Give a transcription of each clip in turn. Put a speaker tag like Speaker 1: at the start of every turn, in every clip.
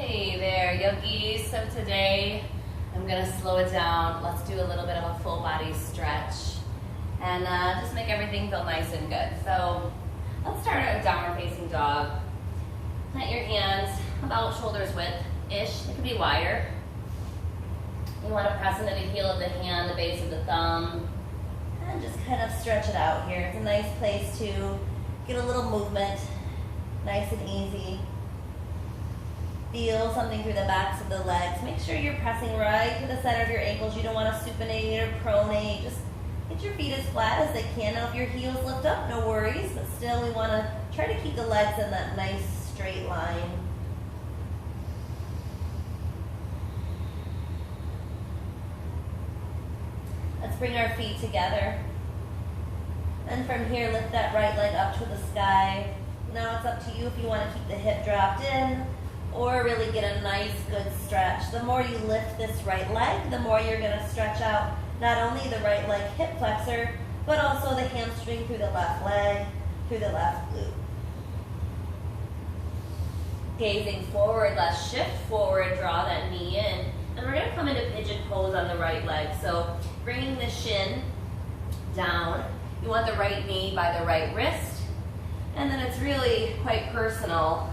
Speaker 1: Hey there, yogis. So today I'm gonna slow it down. Let's do a little bit of a full body stretch and just make everything feel nice and good. So let's start at a downward facing dog. Plant your hands about shoulders width-ish. It could be wider. You want to press into the heel of the hand, the base of the thumb, and just kind of stretch it out here. It's a nice place to get a little movement, nice and easy. Feel something through the backs of the legs. Make sure you're pressing right to the center of your ankles. You don't want to supinate or pronate. Just get your feet as flat as they can. Now if your heels lift up, no worries, but still we want to try to keep the legs in that nice straight line. Let's bring our feet together. And from here, lift that right leg up to the sky. Now it's up to you if you want to keep the hip dropped in or really get a nice, good stretch. The more you lift this right leg, the more you're going to stretch out not only the right leg hip flexor, but also the hamstring through the left leg, through the left glute. Gazing forward, let's shift forward, draw that knee in. And we're going to come into pigeon pose on the right leg. So bringing the shin down, you want the right knee by the right wrist. And then it's really quite personal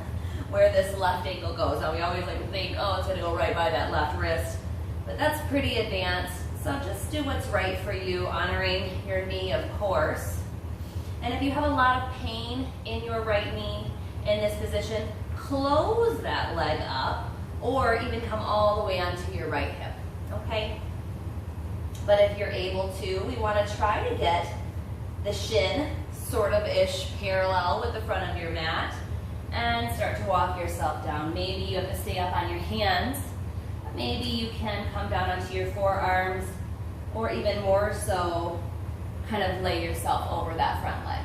Speaker 1: where this left ankle goes. Now we always like to think, oh, it's gonna go right by that left wrist, but that's pretty advanced. So just do what's right for you, honoring your knee, of course. And if you have a lot of pain in your right knee in this position, close that leg up or even come all the way onto your right hip, okay? But if you're able to, we wanna try to get the shin sort of ish parallel with the front of your mat and start to walk yourself down. Maybe you have to stay up on your hands. Maybe you can come down onto your forearms, or even more so, kind of lay yourself over that front leg.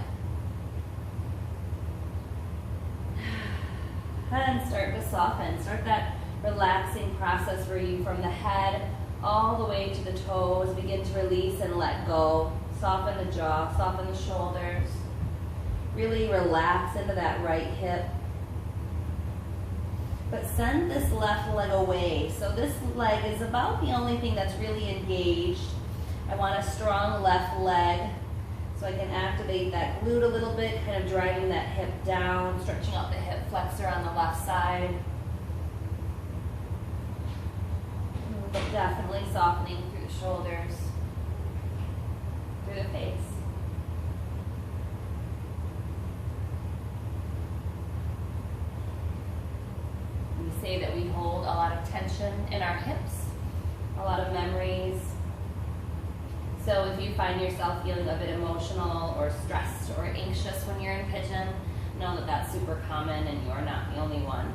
Speaker 1: And start to soften. Start that relaxing process for you from the head all the way to the toes. Begin to release and let go. Soften the jaw, soften the shoulders. Really relax into that right hip. But send this left leg away. So this leg is about the only thing that's really engaged. I want a strong left leg so I can activate that glute a little bit, kind of driving that hip down, stretching out the hip flexor on the left side. But definitely softening through the shoulders, through the face. We say that we hold a lot of tension in our hips, a lot of memories. So if you find yourself feeling a bit emotional or stressed or anxious when you're in pigeon, know that that's super common and you're not the only one.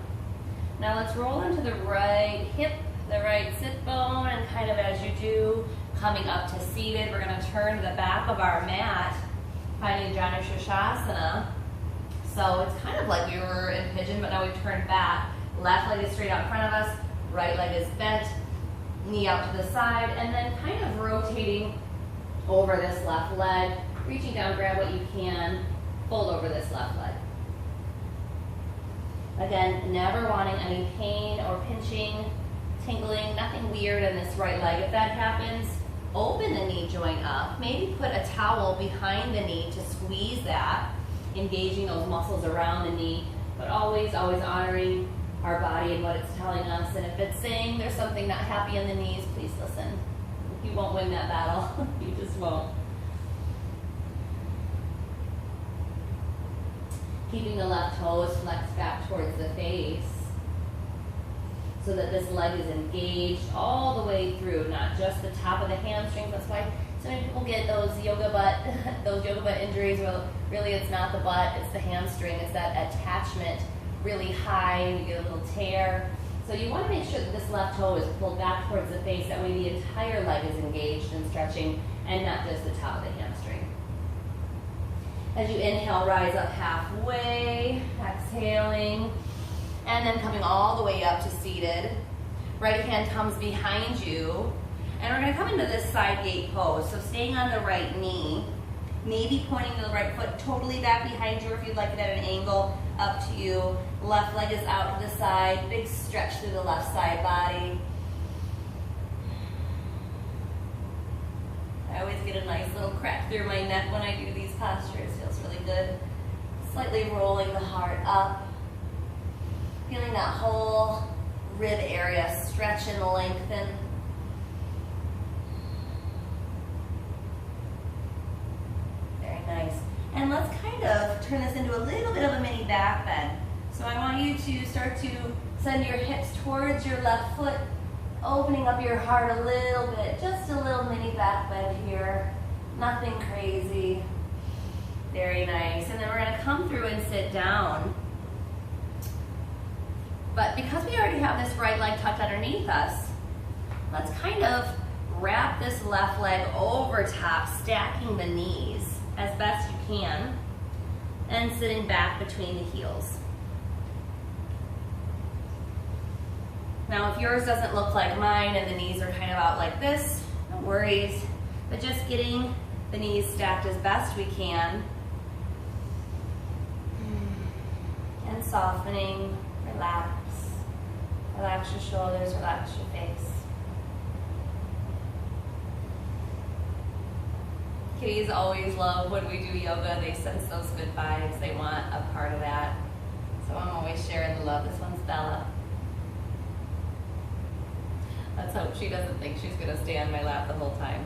Speaker 1: Now let's roll into the right hip, the right sit bone, and kind of as you do, coming up to seated, we're going to turn the back of our mat, finding Janu Shirshasana. So it's kind of like we were in pigeon, but now we've turned back. Left leg is straight out in front of us, right leg is bent, knee out to the side, and then kind of rotating over this left leg, reaching down, grab what you can, fold over this left leg. Again, never wanting any pain or pinching, tingling, nothing weird in this right leg. If that happens, open the knee joint up, maybe put a towel behind the knee to squeeze that, engaging those muscles around the knee, but always, always honoring our body and what it's telling us. And if it's saying there's something not happy in the knees, please listen. You won't win that battle. You just won't. Keeping the left toes flexed back towards the face so that this leg is engaged all the way through, not just the top of the hamstrings. That's why so many people get those yoga butt injuries. Well, really it's not the butt, it's the hamstring. It's that attachment really high, you get a little tear. So you want to make sure that this left toe is pulled back towards the face, that way the entire leg is engaged and stretching and not just the top of the hamstring. As you inhale, rise up halfway, exhaling, and then coming all the way up to seated. Right hand comes behind you, and we're going to come into this side gate pose. So staying on the right knee, maybe pointing the right foot totally back behind you, or if you'd like it at an angle, up to you. Left leg is out to the side, big stretch through the left side body. I always get a nice little crack through my neck when I do these postures. Feels really good. Slightly rolling the heart up. Feeling that whole rib area stretch and lengthen. Very nice. And let's kind of turn this into a little bit of a mini back bend. So I want you to start to send your hips towards your left foot, opening up your heart a little bit, just a little mini back bend here. Nothing crazy. Very nice. And then we're gonna come through and sit down. But because we already have this right leg tucked underneath us, let's kind of wrap this left leg over top, stacking the knees as best you can, and sitting back between the heels. Now, if yours doesn't look like mine and the knees are kind of out like this, no worries, but just getting the knees stacked as best we can, and softening, relax. Relax your shoulders, relax your face. Kitties always love when we do yoga. They sense those good vibes. They want a part of that. So I'm always sharing the love. This one's Bella. Let's hope she doesn't think she's gonna stay on my lap the whole time.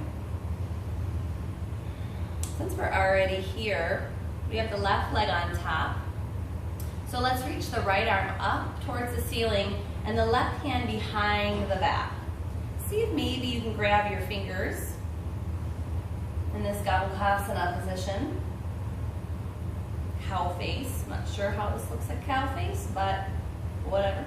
Speaker 1: Since we're already here, we have the left leg on top. So let's reach the right arm up towards the ceiling and the left hand behind the back. See if maybe you can grab your fingers in this Gabakasana position. Cow face. Not sure how this looks like cow face, but whatever.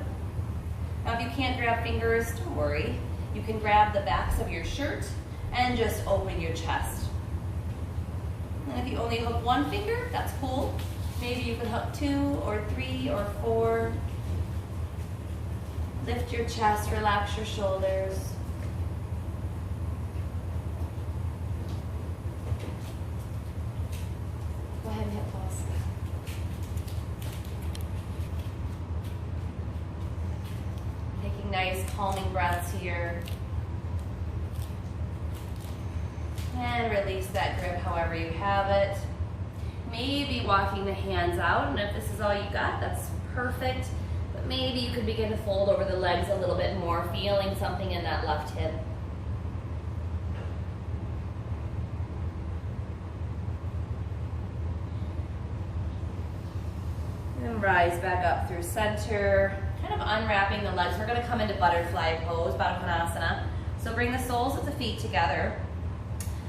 Speaker 1: Now if you can't grab fingers, don't worry. You can grab the backs of your shirt and just open your chest. And if you only hook one finger, that's cool. Maybe you can hook 2 or 3 or 4. Lift your chest, relax your shoulders. Go ahead and hit pause. Taking nice calming breaths here. And release that grip however you have it. Maybe walking the hands out, and if this is all you got, that's perfect. But maybe you could begin to fold over the legs a little bit more, feeling something in that left hip. And rise back up through center, kind of unwrapping the legs. We're gonna come into butterfly pose, Baddha Konasana. So bring the soles of the feet together.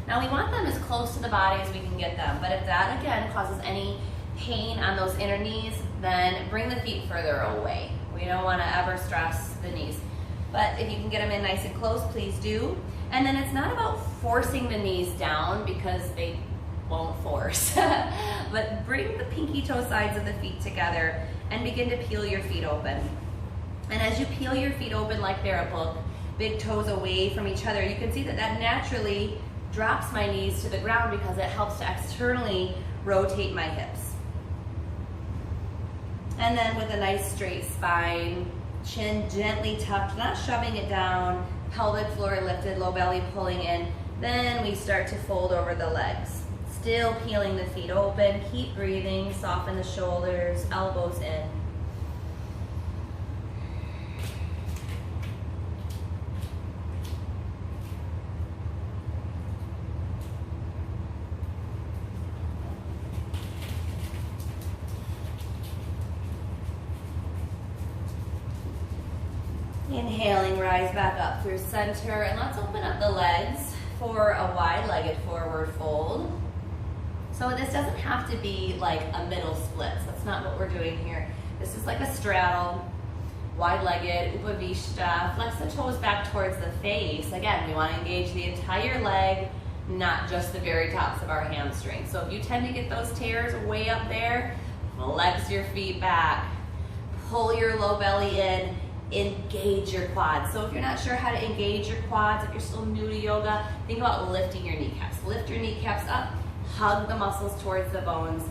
Speaker 1: Now we want them as close to the body as we can get them, but if that again causes any pain on those inner knees, then bring the feet further away. We don't want to ever stress the knees. But if you can get them in nice and close, please do. And then it's not about forcing the knees down because they won't force. But bring the pinky toe sides of the feet together and begin to peel your feet open. And as you peel your feet open like they're a book, big toes away from each other, you can see that that naturally drops my knees to the ground because it helps to externally rotate my hips. And then with a nice straight spine, chin gently tucked, not shoving it down, pelvic floor lifted, low belly pulling in, then we start to fold over the legs. Still peeling the feet open, keep breathing, soften the shoulders, elbows in. Inhaling, rise back up through center, and let's open up the legs for a wide-legged forward fold. So this doesn't have to be like a middle split. So that's not what we're doing here. This is like a straddle, wide-legged, upavishta. Flex the toes back towards the face. Again, we want to engage the entire leg, not just the very tops of our hamstrings. So if you tend to get those tears way up there, flex your feet back, pull your low belly in, engage your quads. So if you're not sure how to engage your quads, if you're still new to yoga, think about lifting your kneecaps. Lift your kneecaps up, hug the muscles towards the bones.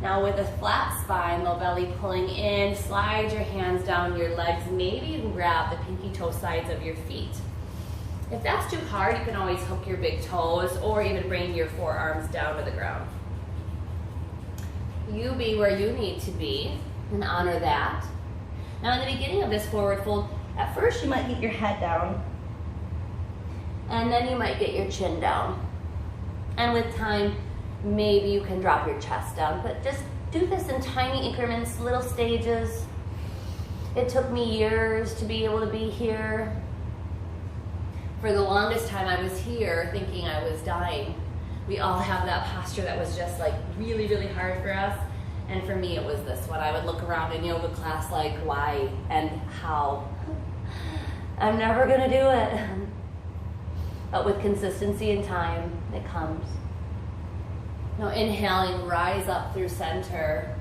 Speaker 1: Now with a flat spine, low belly pulling in, slide your hands down your legs. Maybe you can grab the pinky toe sides of your feet. If that's too hard, you can always hook your big toes or even bring your forearms down to the ground. You be where you need to be and honor that. Now in the beginning of this forward fold, at first you might get your head down and then you might get your chin down. And with time, maybe you can drop your chest down, but just do this in tiny increments, little stages. It took me years to be able to be here. For the longest time I was here thinking I was dying. We all have that posture that was just like really, really hard for us. And for me, it was this one. I would look around in yoga class like, why and how? I'm never gonna do it. But with consistency and time, it comes. Now inhaling, rise up through center.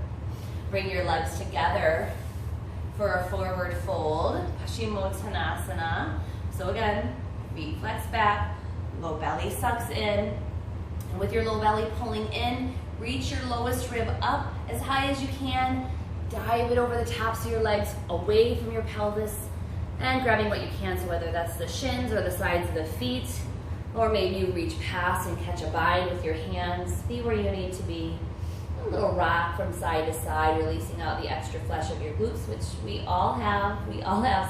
Speaker 1: Bring your legs together for a forward fold, Paschimottanasana. So again, feet flex back, low belly sucks in. And with your low belly pulling in, reach your lowest rib up as high as you can. Dive it over the tops of your legs, away from your pelvis, and grabbing what you can, so whether that's the shins or the sides of the feet, or maybe you reach past and catch a bind with your hands. Be where you need to be. A little rock from side to side, releasing out the extra flesh of your glutes, which we all have,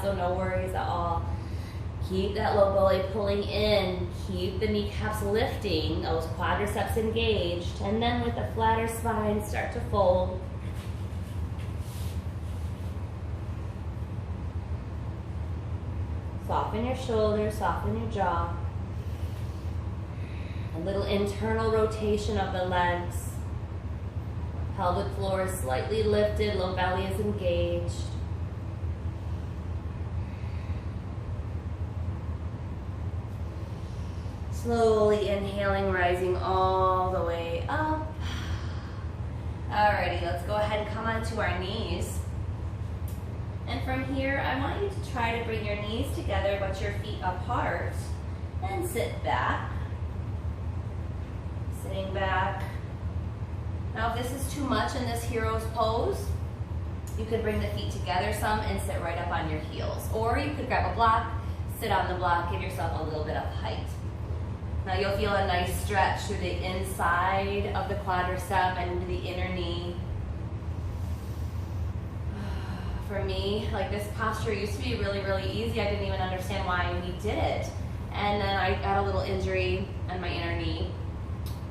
Speaker 1: so no worries at all. Keep that low belly pulling in, keep the kneecaps lifting, those quadriceps engaged, and then with a flatter spine, start to fold. Soften your shoulders, soften your jaw. A little internal rotation of the legs. Pelvic floor is slightly lifted, low belly is engaged. Slowly inhaling, rising all the way up. Alrighty, let's go ahead and come onto our knees. And from here, I want you to try to bring your knees together but your feet apart and sit back. Sitting back. Now if this is too much in this hero's pose, you could bring the feet together some and sit right up on your heels. Or you could grab a block, sit on the block, give yourself a little bit of height. Now you'll feel a nice stretch through the inside of the quadricep and into the inner knee. For me, like this posture used to be really, really easy. I didn't even understand why we did it. And then I got a little injury on my inner knee.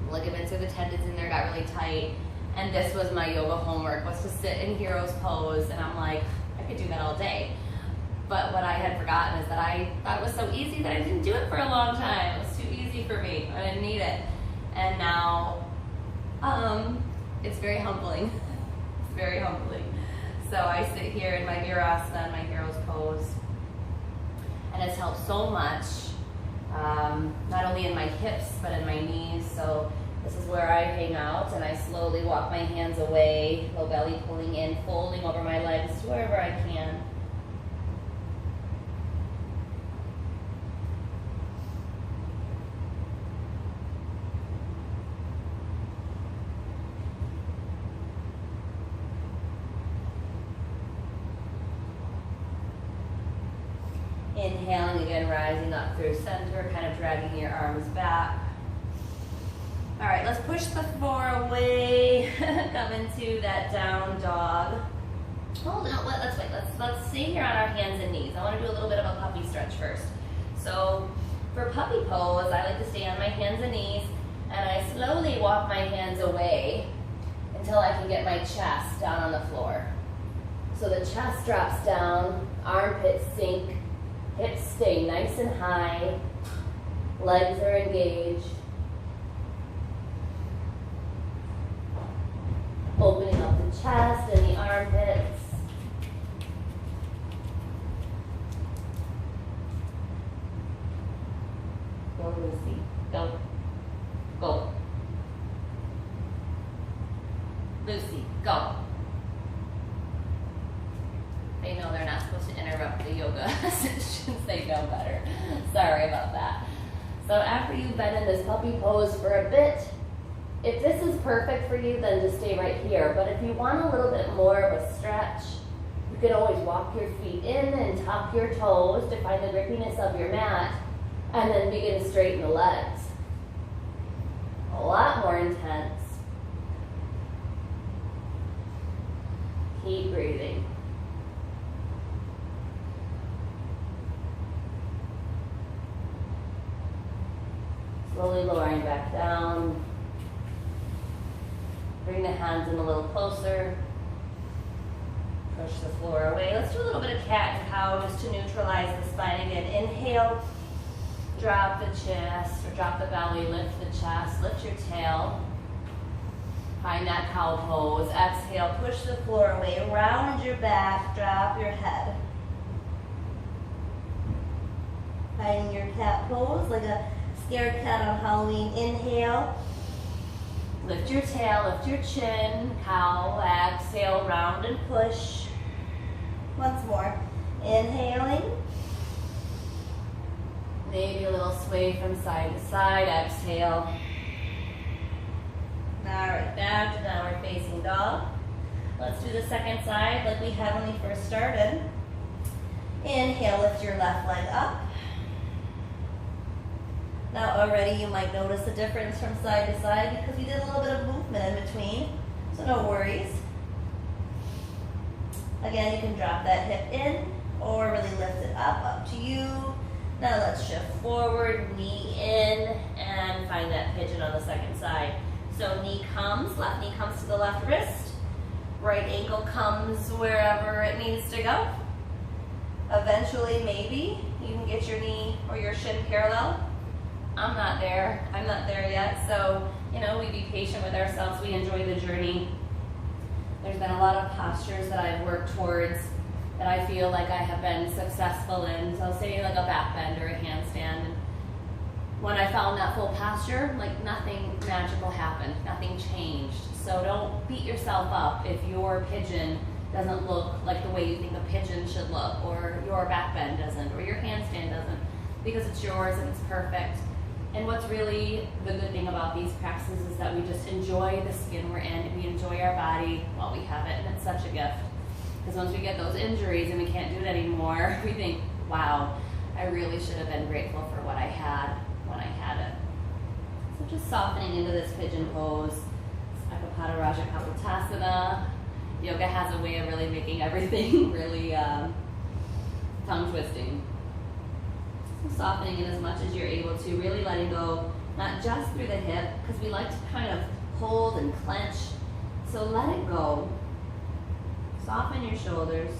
Speaker 1: Ligaments or the tendons in there got really tight. And this was my yoga homework, was to sit in hero's pose. And I'm like, I could do that all day. But what I had forgotten is that I thought it was so easy that I didn't do it for a long time. It was too easy for me. I didn't need it. And now, it's very humbling. It's very humbling. So I sit here in my virasana, my hero's pose. And it's helped so much, not only in my hips, but in my knees. So this is where I hang out, and I slowly walk my hands away, low belly pulling in, folding over my legs wherever I can. Inhaling again, rising up through center, kind of dragging your arms back. All right, let's push the floor away. Come into that down dog. Oh, no, let's wait. Let's stay here on our hands and knees. I want to do a little bit of a puppy stretch first. So for puppy pose, I like to stay on my hands and knees, and I slowly walk my hands away until I can get my chest down on the floor. So the chest drops down, armpits sink, hips stay nice and high, legs are engaged. Opening up the chest and the armpits. Go, Lucy. Go. Go. Lucy, go. They know they're not supposed to interrupt the yoga sessions. They know better. Sorry about that. So after you've been in this puppy pose for a bit, If this is perfect for you, then just stay right here. But if you want a little bit more of a stretch, you can always walk your feet in and tuck your toes to find the grippiness of your mat, and then begin to straighten the legs. A lot more intense. Keep breathing. Slowly lowering back down. Bring the hands in a little closer. Push the floor away. Let's do a little bit of cat and cow just to neutralize the spine again. Inhale, drop the chest or drop the belly, lift the chest, lift your tail. Find that cow pose. Exhale, push the floor away, round your back, drop your head. Find your cat pose like a scared cat on Halloween. Inhale. Lift your tail, lift your chin, cow, exhale, round and push. Once more. Inhaling. Maybe a little sway from side to side, exhale. All right, back to downward facing dog. Let's do the second side like we had when we first started. Inhale, lift your left leg up. Now already you might notice a difference from side to side because we did a little bit of movement in between, so no worries. Again, you can drop that hip in or really lift it up to you. Now let's shift forward, knee in, and find that pigeon on the second side. So knee comes, left knee comes to the left wrist, right ankle comes wherever it needs to go. Eventually, maybe you can get your knee or your shin parallel. I'm not there yet, so we be patient with ourselves. We enjoy the journey. There's been a lot of postures that I've worked towards that I feel like I have been successful in. So say like a back bend or a handstand. And when I found that full posture, like nothing magical happened, nothing changed. So don't beat yourself up if your pigeon doesn't look like the way you think a pigeon should look, or your back bend doesn't, or your handstand doesn't, because it's yours and it's perfect. And what's really the good thing about these practices is that we just enjoy the skin we're in. We enjoy our body while we have it, and it's such a gift. Because once we get those injuries and we can't do it anymore, we think, wow, I really should have been grateful for what I had when I had it. So just softening into this pigeon pose. Ekapada Raja Kapotasana. Yoga has a way of really making everything really tongue twisting. Softening it as much as you're able to, really letting go, not just through the hip, because we like to kind of hold and clench. So let it go. Soften your shoulders.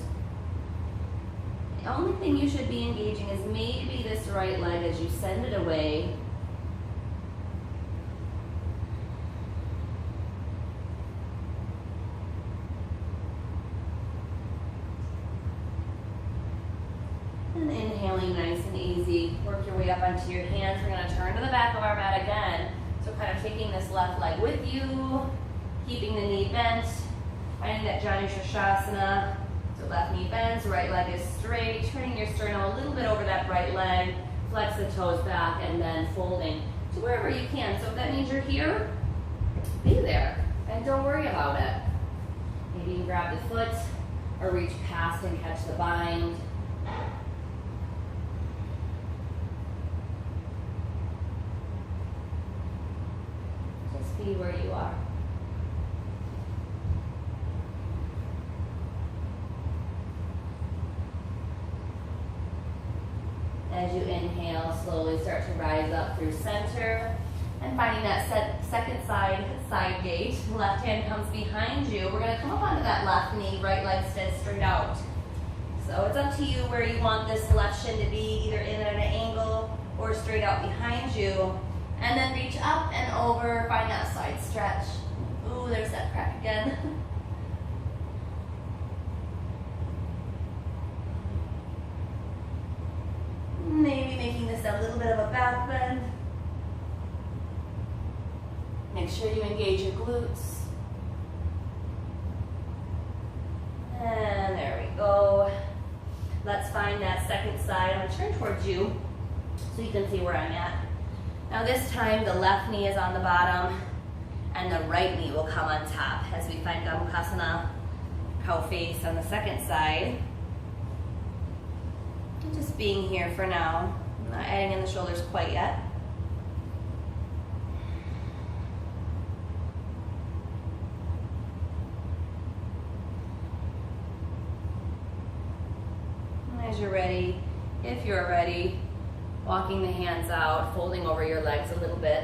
Speaker 1: The only thing you should be engaging is maybe this right leg as you send it away. And inhaling nice and easy. Work your way up onto your hands. We're going to turn to the back of our mat again. So kind of taking this left leg with you, keeping the knee bent, finding that Janu Shirshasana. So left knee bends, right leg is straight, turning your sternum a little bit over that right leg, flex the toes back, and then folding to wherever you can. So if that means you're here, be there, and don't worry about it. Maybe you can grab the foot or reach past and catch the bind. Be where you are. As you inhale, slowly start to rise up through center and finding that second side gate. Left hand comes behind you. We're going to come up onto that left knee, right leg stands straight out. So it's up to you where you want this left shin to be, either in at an angle or straight out behind you. And then reach up and over, find that side stretch. Ooh, there's that crack again. Maybe making this a little bit of a back bend. Make sure you engage your glutes. And there we go. Let's find that second side. I'm gonna turn towards you so you can see where I'm at. Now this time the left knee is on the bottom and the right knee will come on top as we find Gomukhasana, cow face on the second side. And just being here for now, I'm not adding in the shoulders quite yet. As you're ready, if you're ready, walking the hands out, folding over your legs a little bit.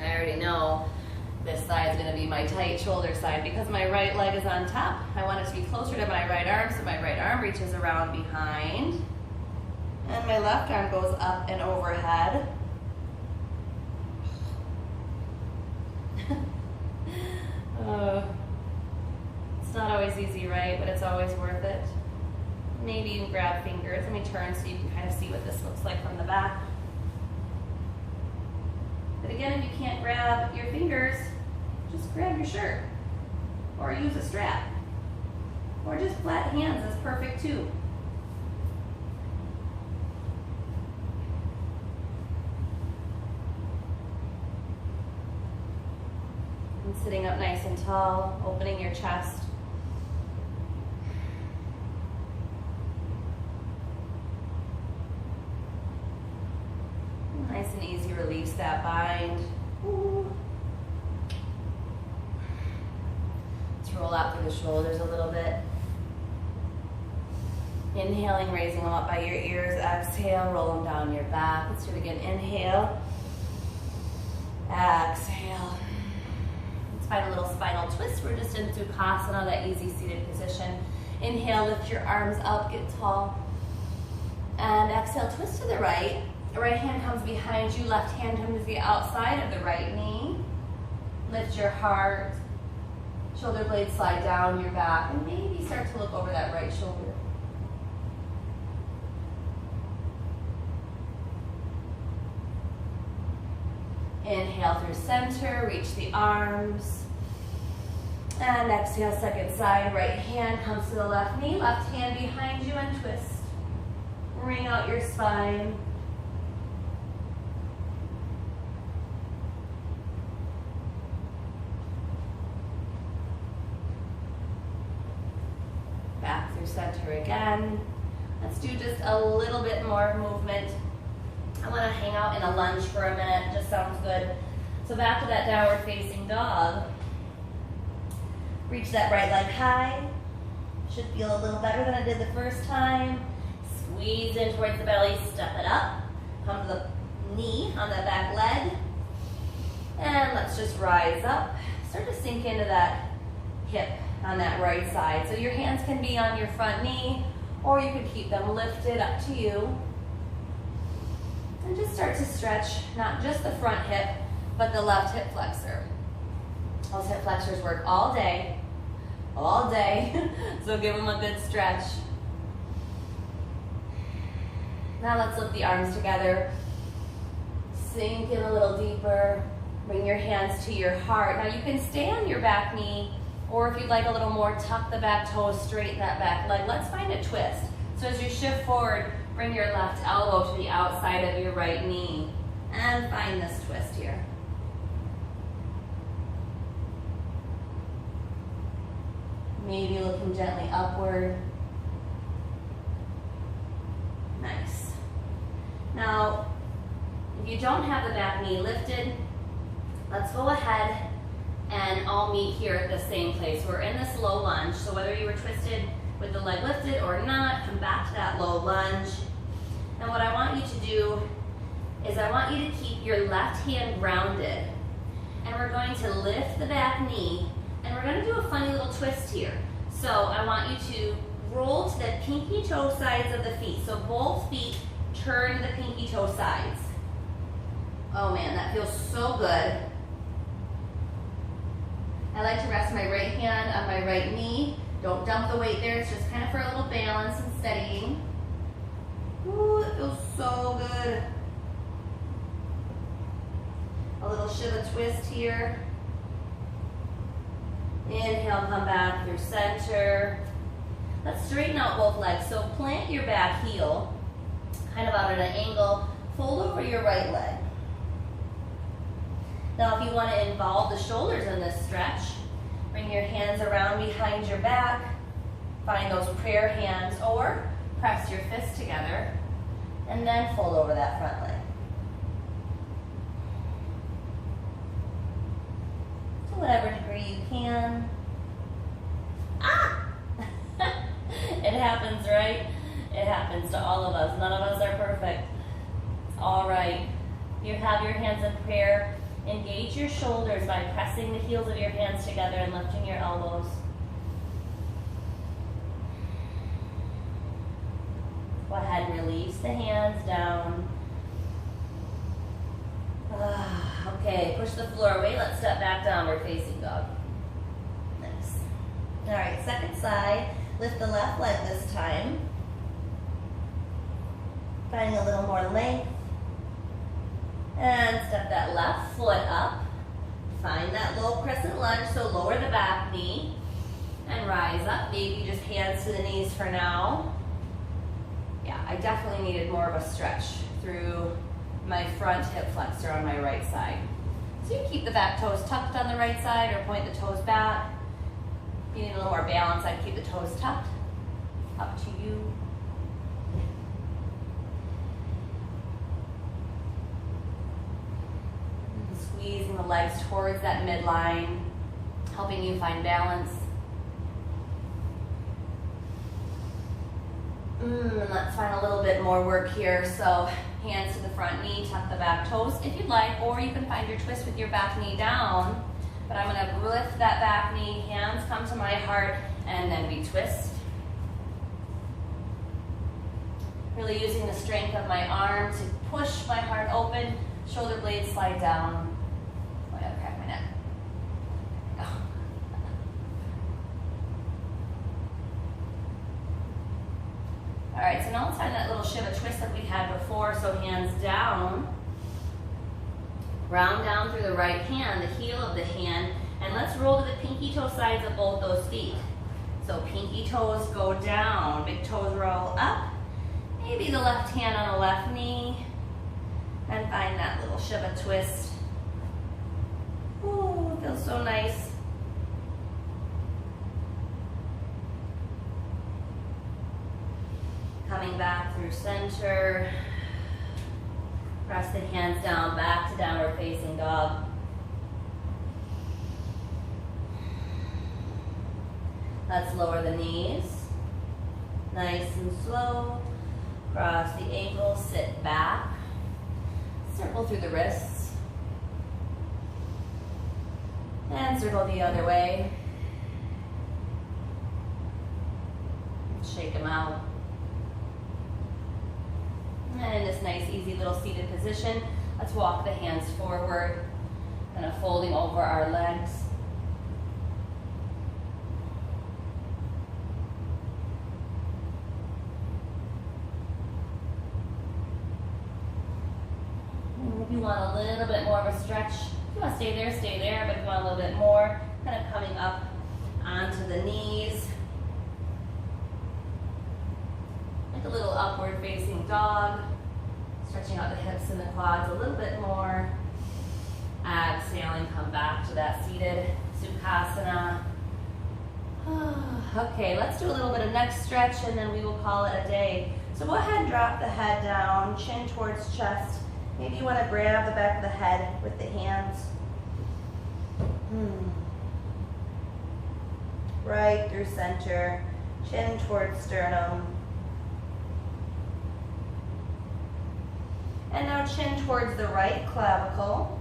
Speaker 1: I already know this side is going to be my tight shoulder side because my right leg is on top. I want it to be closer to my right arm, so my right arm reaches around behind. And my left arm goes up and overhead. It's not always easy, right? But it's always worth it. Maybe you can grab fingers. Let me turn so you can kind of see what this looks like from the back. But again, if you can't grab your fingers, just grab your shirt. Or use a strap. Or just flat hands is perfect too. Sitting up nice and tall, opening your chest. Nice and easy, release that bind. Ooh. Let's roll out through the shoulders a little bit. Inhaling, raising them up by your ears. Exhale, roll them down your back. Let's do it again. Inhale. Exhale. Find a little spinal twist. We're just in Sukhasana, that easy seated position. Inhale, lift your arms up, get tall. And exhale, twist to the right. The right hand comes behind you, left hand comes to the outside of the right knee. Lift your heart. Shoulder blades slide down your back, and maybe start to look over that right shoulder. Inhale through center, reach the arms. And exhale, second side, right hand comes to the left knee, left hand behind you and twist. Ring out your spine. Back through center again. Let's do just a little bit more movement. I want to hang out in a lunge for a minute, just sounds good. So back to that downward facing dog. Reach that right leg high. Should feel a little better than I did the first time. Squeeze in towards the belly, step it up. Come to the knee on that back leg. And let's just rise up. Start to sink into that hip on that right side. So your hands can be on your front knee, or you can keep them lifted, up to you. And just start to stretch, not just the front hip, but the left hip flexor. Those hip flexors work all day, so give them a good stretch. Now let's lift the arms together. Sink in a little deeper. Bring your hands to your heart. Now you can stay on your back knee, or if you'd like a little more, tuck the back toes, straighten that back leg. Let's find a twist. So as you shift forward, bring your left elbow to the outside of your right knee and find this twist here. Maybe looking gently upward. Nice. Now, if you don't have the back knee lifted, let's go ahead and all meet here at the same place. We're in this low lunge, so whether you were twisted with the leg lifted or not, come back to that low lunge. And what I want you to do is I want you to keep your left hand grounded. And we're going to lift the back knee, and we're going to do a funny little twist here. So I want you to roll to the pinky toe sides of the feet. So both feet turn the pinky toe sides. Oh man, that feels so good. I like to rest my right hand on my right knee. Don't dump the weight there, it's just kind of for a little balance and steadying. Ooh, it feels so good. A little Shiva twist here. Inhale, come back through center. Let's straighten out both legs. So plant your back heel, kind of out at an angle. Fold over your right leg. Now if you want to involve the shoulders in this stretch, bring your hands around behind your back. Find those prayer hands or press your fists together and then fold over that front leg. To whatever degree you can. Ah! It happens, right? It happens to all of us. None of us are perfect. It's all right. You have your hands in prayer. Engage your shoulders by pressing the heels of your hands together and lifting your elbows. Go ahead and release the hands down. Okay, push the floor away. Let's step back, downward facing dog. Nice. All right, second side. Lift the left leg this time. Finding a little more length. And step that left foot up. Find that low crescent lunge, so lower the back knee and rise up. Maybe just hands to the knees for now. Yeah, I definitely needed more of a stretch through my front hip flexor on my right side. So you can keep the back toes tucked on the right side or point the toes back. If you need a little more balance, I'd keep the toes tucked. Up to you. And squeezing the legs towards that midline, helping you find balance. Let's find a little bit more work here. So hands to the front knee, tuck the back toes if you'd like, or you can find your twist with your back knee down. But I'm going to lift that back knee, hands come to my heart, and then we twist. Really using the strength of my arm to push my heart open, shoulder blades slide down. Oh, I gotta crack my neck. Oh. All right, so now let's find that little Shiva twist that we had before. So hands down, round down through the right hand, the heel of the hand, and let's roll to the pinky toe sides of both those feet. So pinky toes go down, big toes roll up. Maybe the left hand on the left knee, and find that little Shiva twist. Ooh, feels so nice. Coming back through center. Press the hands down, back to downward facing dog. Let's lower the knees. Nice and slow. Cross the ankles, sit back. Circle through the wrists. And circle the other way. Shake them out. And in this nice, easy little seated position, let's walk the hands forward, kind of folding over our legs. And if you want a little bit more of a stretch, if you want to stay there, but if you want a little bit more, kind of coming up onto the knees. Like a little upward facing dog. Stretching out the hips and the quads a little bit more. Exhaling, come back to that seated Sukhasana. Okay, let's do a little bit of neck stretch and then we will call it a day. So go ahead and drop the head down, chin towards chest. Maybe you want to grab the back of the head with the hands. Right through center, chin towards sternum. And now chin towards the right clavicle.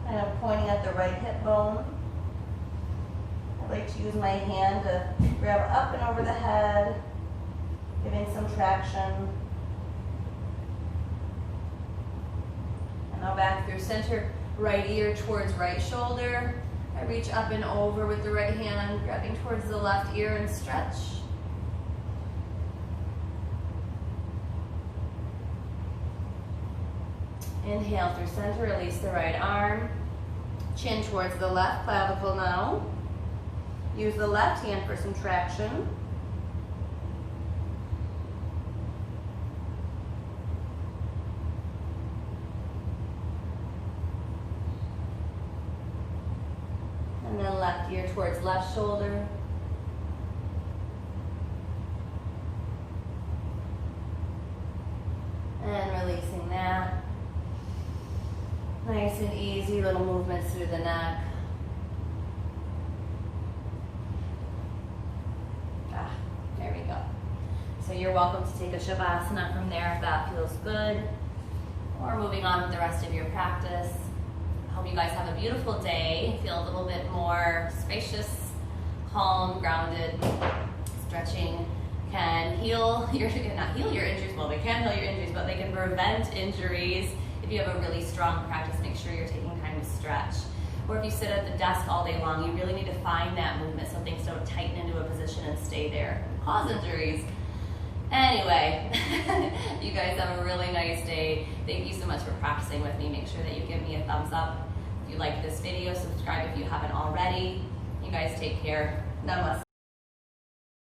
Speaker 1: Kind of pointing at the right hip bone. I like to use my hand to grab up and over the head, giving some traction. And now back through center, right ear towards right shoulder. I reach up and over with the right hand, grabbing towards the left ear and stretch. Inhale through center, release the right arm. Chin towards the left clavicle now. Use the left hand for some traction. And then left ear towards left shoulder. And releasing that. Nice and easy little movements through the neck. There we go. So you're welcome to take a Shavasana from there if that feels good. Or moving on with the rest of your practice. I hope you guys have a beautiful day. Feel a little bit more spacious, calm, grounded. Stretching can heal your, not heal your injuries, well, they can heal your injuries, but they can prevent injuries. If you have a really strong practice, make sure you're taking time to stretch. Or if you sit at the desk all day long, you really need to find that movement so things don't tighten into a position and stay there, cause injuries. Anyway, you guys have a really nice day. Thank you so much for practicing with me. Make sure that you give me a thumbs up. If you like this video, subscribe if you haven't already. You guys take care. Namaste.